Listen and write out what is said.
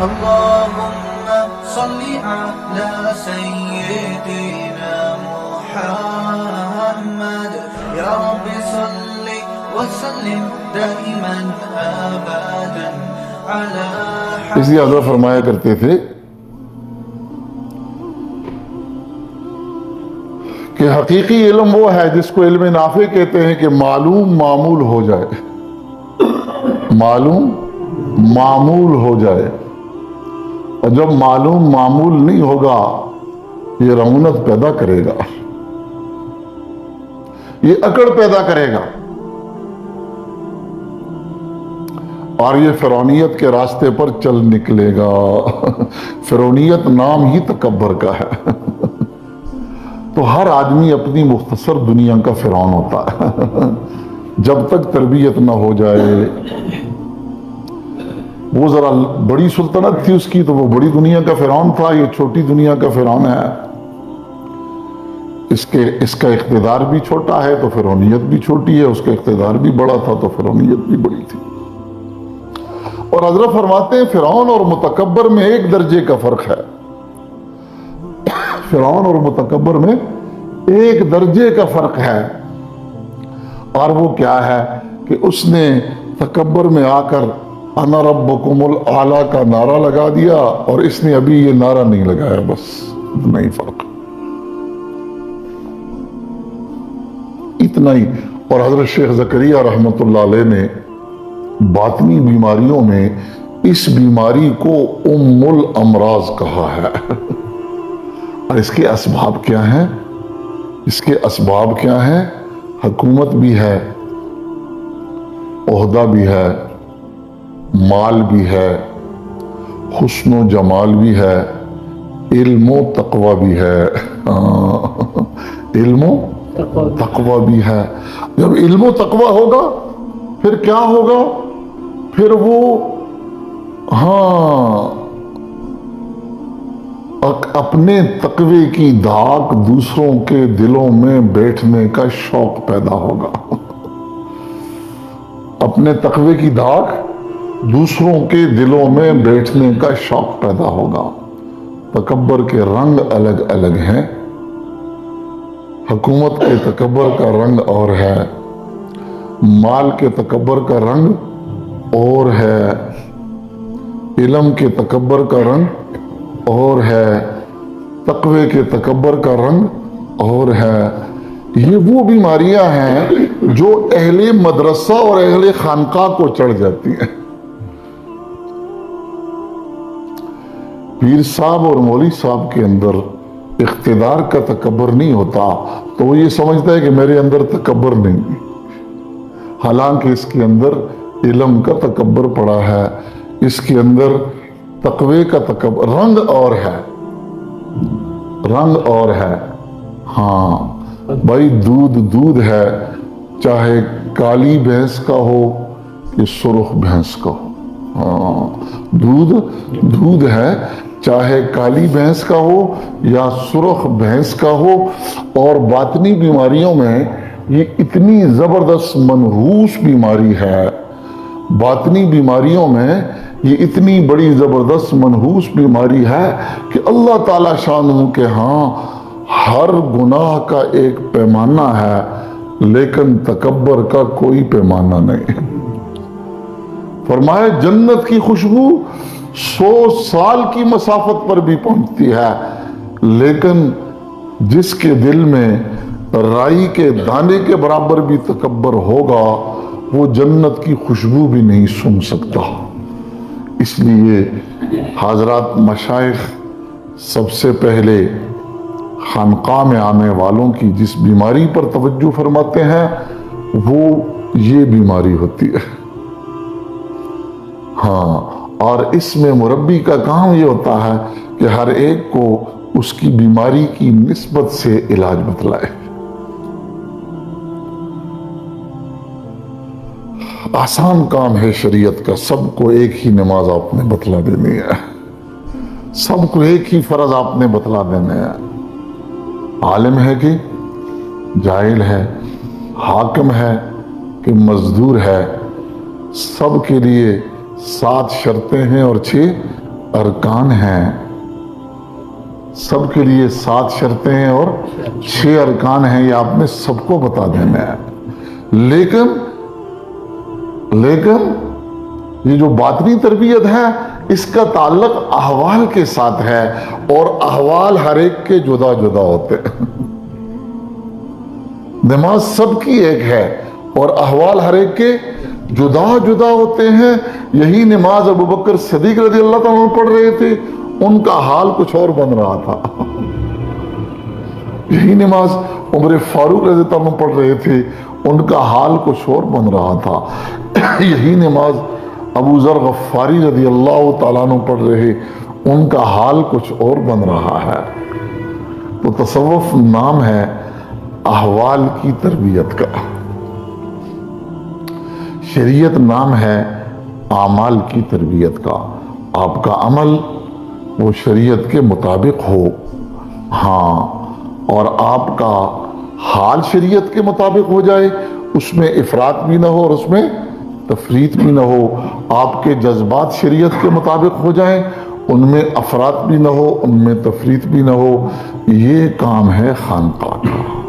اللهم صل على سيدنا محمد يا رب صل وسلم دائما ابدا على اس لیے حضرت فرمایا کرتے تھے کہ حقیقی علم وہ ہے جس کو علم نافع کہتے ہیں کہ معلوم معمول ہو جائے، معلوم معمول ہو جائے، اور جب معلوم معمول نہیں ہوگا یہ رعونت پیدا کرے گا، یہ اکڑ پیدا کرے گا، اور یہ فرعونیت کے راستے پر چل نکلے گا۔ فرعونیت نام ہی تکبر کا ہے۔ تو ہر آدمی اپنی مختصر دنیا کا فرعون ہوتا ہے جب تک تربیت نہ ہو جائے۔ وہ ذرا بڑی سلطنت تھی اس کی تو وہ بڑی دنیا کا فرعون تھا، یہ چھوٹی دنیا کا فرعون ہے۔ اس کا اقتدار بھی چھوٹا ہے تو فرعونیت بھی چھوٹی ہے، اس کا اقتدار بھی بڑا تھا تو فرعونیت بھی بڑی تھی۔ اور حضرت فرماتے ہیں فرعون اور متکبر میں ایک درجے کا فرق ہے، فرعون اور متکبر میں ایک درجے کا فرق ہے، اور وہ کیا ہے کہ اس نے تکبر میں آ کر انا ربکم الاعلی کا نعرہ لگا دیا، اور اس نے ابھی یہ نعرہ نہیں لگایا، بس اتنا ہی فرق، اتنا ہی۔ اور حضرت شیخ زکریا رحمت اللہ علیہ نے باطنی بیماریوں میں اس بیماری کو ام الامراض کہا ہے۔ اور اس کے اسباب کیا ہیں؟ اس کے اسباب کیا ہیں؟ حکومت بھی ہے، عہدہ بھی ہے، مال بھی ہے، حسن و جمال بھی ہے، علم و تقوی بھی ہے۔ علم و تقوی بھی ہے۔ جب علم و تقوی ہوگا پھر کیا ہوگا؟ پھر وہ اپنے تقوی کی دھاک دوسروں کے دلوں میں بیٹھنے کا شوق پیدا ہوگا، اپنے تقوی کی دھاک دوسروں کے دلوں میں بیٹھنے کا شوق پیدا ہوگا۔ تکبر کے رنگ الگ الگ ہیں، حکومت کے تکبر کا رنگ اور ہے، مال کے تکبر کا رنگ اور ہے، علم کے تکبر کا رنگ اور ہے، تقوی کے تکبر کا رنگ اور ہے۔ یہ وہ بیماریاں ہیں جو اہل مدرسہ اور اہل خانقاہ کو چڑھ جاتی ہیں۔ پیر صاحب اور مولوی صاحب کے اندر اقتدار کا تکبر نہیں ہوتا تو وہ یہ سمجھتا ہے کہ میرے اندر تکبر نہیں، حالانکہ اس کے اندر علم کا تکبر پڑا ہے، اس کے اندر تقوی کا تکبر، رنگ اور ہے، رنگ اور ہے۔ ہاں بھائی، دودھ ہے، چاہے کالی بھینس کا ہو کہ سرخ بھینس کا ہو۔ ہاں دودھ ہے، چاہے کالی بھینس کا ہو یا سرخ بھینس کا ہو۔ اور باطنی بیماریوں میں یہ اتنی زبردست منحوس بیماری ہے، باطنی بیماریوں میں یہ اتنی بڑی زبردست منحوس بیماری ہے کہ اللہ تعالی شانہ کے ہاں ہر گناہ کا ایک پیمانہ ہے، لیکن تکبر کا کوئی پیمانہ نہیں۔ فرمایا جنت کی خوشبو 100 سال کی مسافت پر بھی پہنچتی ہے، لیکن جس کے دل میں رائی کے دانے کے برابر بھی تکبر ہوگا وہ جنت کی خوشبو بھی نہیں سونگھ سکتا۔ اس لیے حضرات مشائخ سب سے پہلے خانقاہ میں آنے والوں کی جس بیماری پر توجہ فرماتے ہیں وہ یہ بیماری ہوتی ہے۔ ہاں، اور اس میں مربی کا کام یہ ہوتا ہے کہ ہر ایک کو اس کی بیماری کی نسبت سے علاج بتلائے۔ آسان کام ہے شریعت کا، سب کو ایک ہی نماز آپ نے بتلا دینی ہے، سب کو ایک ہی فرض آپ نے بتلا دینے ہیں، عالم ہے کہ جاہل ہے، حاکم ہے کہ مزدور ہے، سب کے لیے 7 شرطیں ہیں اور 6 ارکان ہیں، سب کے لیے 7 شرطیں ہیں اور 6 ارکان ہیں، یہ آپ نے سب کو بتا دینا ہے۔ لیکن یہ جو باطنی تربیت ہے اس کا تعلق احوال کے ساتھ ہے، اور احوال ہر ایک کے جدا جدا ہوتے ہیں۔ نماز سب کی ایک ہے اور احوال ہر ایک کے جدا جدا ہوتے ہیں۔ یہی نماز ابو بکر صدیق رضی اللہ تعالیٰ عنہ پڑھ رہے تھے، ان کا حال کچھ اور بن رہا تھا۔ یہی نماز عمر فاروق رضی اللہ عنہ پڑھ رہے تھے، ان کا حال کچھ اور بن رہا تھا۔ یہی نماز ابو ذر غفاری رضی اللہ تعالیٰ عنہ پڑھ رہے، ان کا حال کچھ اور بن رہا ہے۔ تو تصوف نام ہے احوال کی تربیت کا، شریعت نام ہے اعمال کی تربیت کا۔ آپ کا عمل وہ شریعت کے مطابق ہو، ہاں، اور آپ کا حال شریعت کے مطابق ہو جائے، اس میں افراط بھی نہ ہو اور اس میں تفریط بھی نہ ہو۔ آپ کے جذبات شریعت کے مطابق ہو جائیں، ان میں افراط بھی نہ ہو، ان میں تفریط بھی نہ ہو۔ یہ کام ہے خانقاہ کا۔